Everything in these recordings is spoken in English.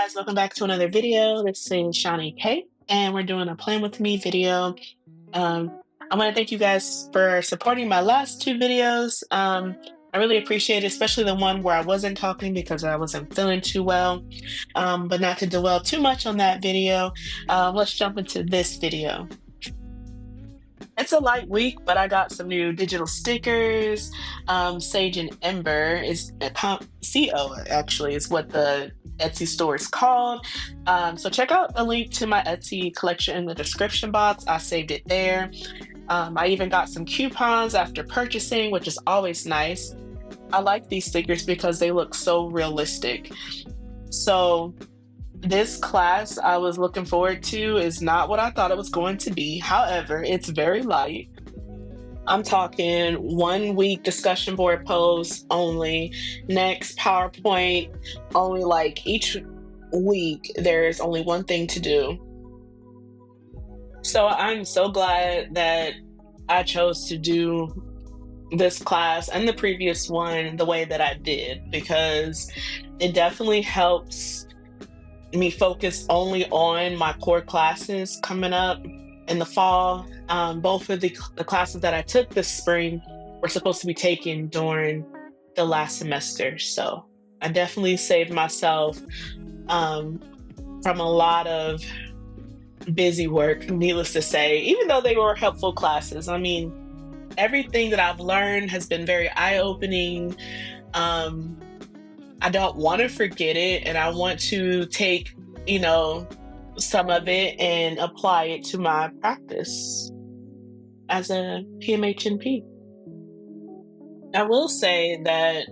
guys, welcome back to another video. This is Shonnie K, and we're doing a plan with me video. Um, I want to thank you guys for supporting my last two videos. I really appreciate it, especially the one where I wasn't talking because I wasn't feeling too well. But not to dwell too much on that video, let's jump into this video. It's a light week, but I got some new digital stickers. Sage and Ember is CO actually is what the Etsy store is called. So check out a link to my Etsy collection in the description box. I saved it there. I even got some coupons after purchasing, which is always nice. I like these stickers because they look so realistic. So this class I was looking forward to is not what I thought it was going to be. However, it's very light. I'm talking 1 week discussion board posts only. Next, PowerPoint only. Like each week, there's only one thing to do. So I'm so glad that I chose to do this class and the previous one the way that I did, because it definitely helps me focus only on my core classes coming up in the fall. Both of the classes that I took this spring were supposed to be taken during the last semester. So I definitely saved myself from a lot of busy work, needless to say, even though they were helpful classes. I mean, everything that I've learned has been very eye-opening. I don't want to forget it, and I want to take, some of it and apply it to my practice as a PMHNP. I will say that,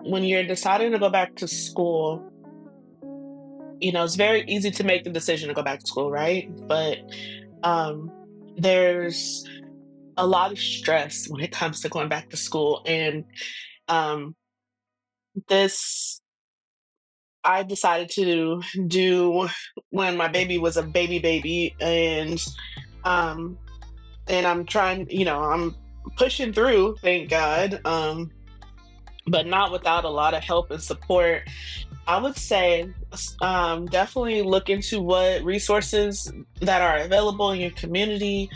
when you're deciding to go back to school, it's very easy to make the decision to go back to school, right? But there's a lot of stress when it comes to going back to school. And this I decided to do when my baby was a baby, and I'm trying, I'm pushing through, thank God, but not without a lot of help and support. I would say definitely look into what resources that are available in your community,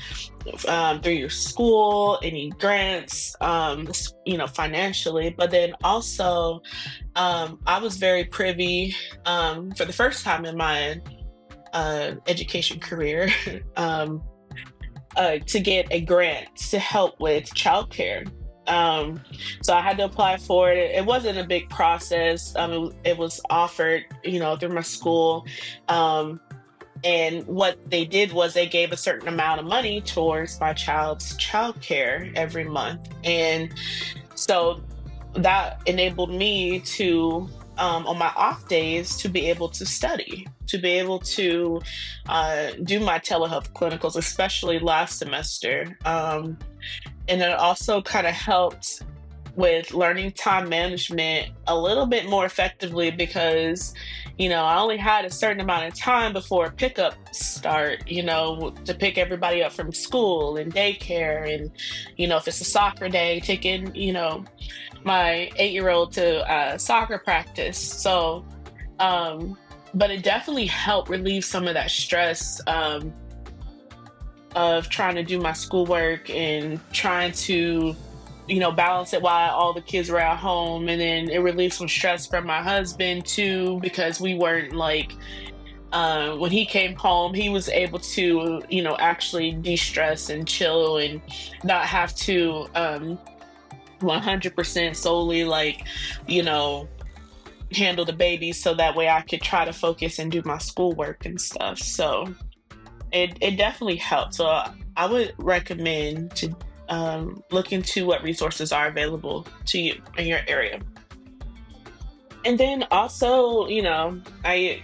through your school, any grants, financially. But then also, I was very privy for the first time in my education career to get a grant to help with childcare. So I had to apply for it. It wasn't a big process. It was offered, through my school. And what they did was they gave a certain amount of money towards my child's childcare every month. And so that enabled me to, on my off days, to be able to study, to be able to do my telehealth clinicals, especially last semester. And it also kind of helped with learning time management a little bit more effectively because, I only had a certain amount of time before pickup start, to pick everybody up from school and daycare. And, if it's a soccer day, taking, my 8-year-old to soccer practice. So, but it definitely helped relieve some of that stress of trying to do my schoolwork and trying to, balance it while all the kids were at home. And then it relieved some stress from my husband too, because we weren't when he came home, he was able to, actually de-stress and chill and not have to 100% solely handle the baby, so that way I could try to focus and do my schoolwork and stuff. So it definitely helped. So I would recommend to look into what resources are available to you in your area. And then also, I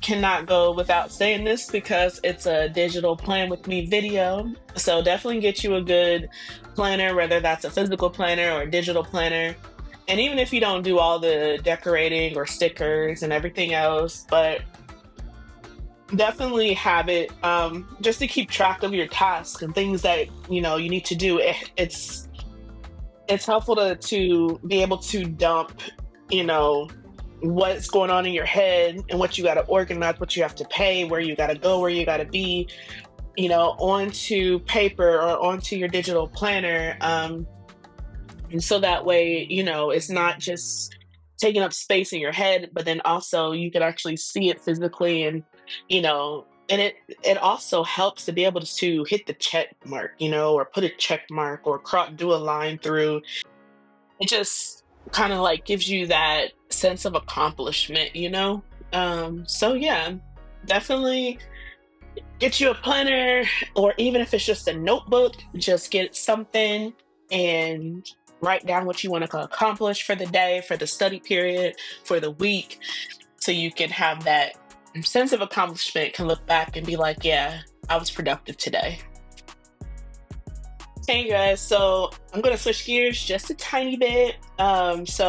cannot go without saying this because it's a digital plan with me video. So definitely get you a good planner, whether that's a physical planner or a digital planner. And even if you don't do all the decorating or stickers and everything else, but definitely have it just to keep track of your tasks and things that you need to do. It's helpful to be able to dump what's going on in your head and what you got to organize, what you have to pay, where you got to go, where you got to be, onto paper or onto your digital planner. And so that way, it's not just taking up space in your head, but then also you can actually see it physically, and it also helps to be able to hit the check mark, or put a check mark or do a line through. It just kind of like gives you that sense of accomplishment, So yeah, definitely get you a planner, or even if it's just a notebook, just get something and write down what you want to accomplish for the day, for the study period, for the week, so you can have that sense of accomplishment, can look back and be like, yeah, I was productive today. Hey guys, so I'm gonna switch gears just a tiny bit. I just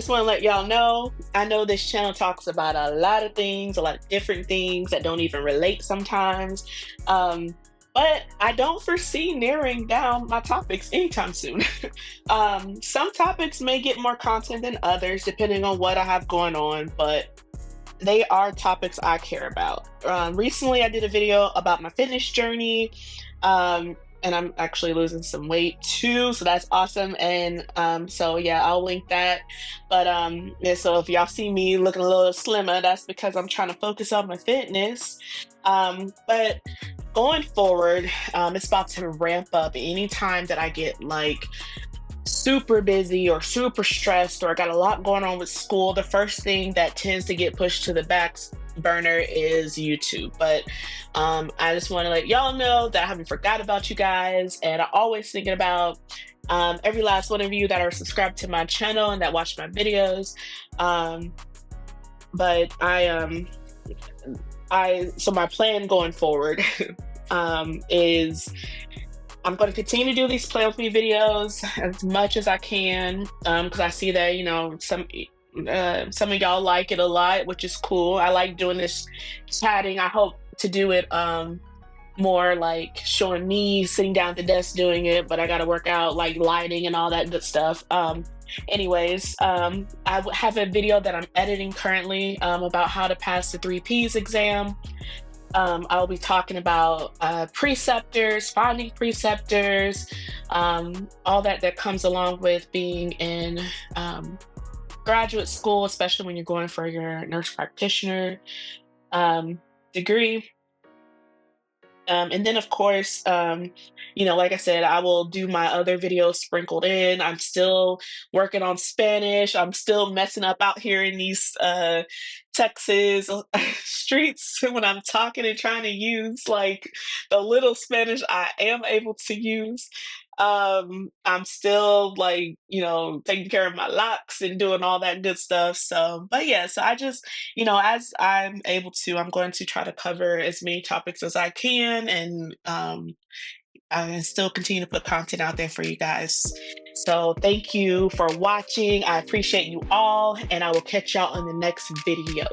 want to let y'all know. I know this channel talks about a lot of things, a lot of different things that don't even relate sometimes. But I don't foresee narrowing down my topics anytime soon. Some topics may get more content than others, depending on what I have going on, but they are topics I care about. Recently, I did a video about my fitness journey, and I'm actually losing some weight too, so that's awesome. And so yeah, I'll link that. But yeah, so if y'all see me looking a little slimmer, that's because I'm trying to focus on my fitness. But going forward, it's about to ramp up. Anytime that I get like super busy or super stressed, or I got a lot going on with school, the first thing that tends to get pushed to the back burner is YouTube. But I just want to let y'all know that I haven't forgot about you guys, and I'm always thinking about every last one of you that are subscribed to my channel and that watch my videos. But so my plan going forward is I'm going to continue to do these play with me videos as much as I can, because I see that some of y'all like it a lot, which is cool. I like doing this chatting. I hope to do it more like showing me sitting down at the desk doing it, but I got to work out like lighting and all that good stuff. Anyways, I have a video that I'm editing currently about how to pass the 3Ps exam. I'll be talking about preceptors, finding preceptors, all that comes along with being in graduate school, especially when you're going for your nurse practitioner degree. And then, of course, like I said, I will do my other videos sprinkled in. I'm still working on Spanish. I'm still messing up out here in these Texas streets when I'm talking and trying to use like the little Spanish I am able to use. I'm still like, taking care of my locks and doing all that good stuff. So, but yeah, so I just, as I'm able to, I'm going to try to cover as many topics as I can, and I still continue to put content out there for you guys. So thank you for watching. I appreciate you all, and I will catch y'all in the next video.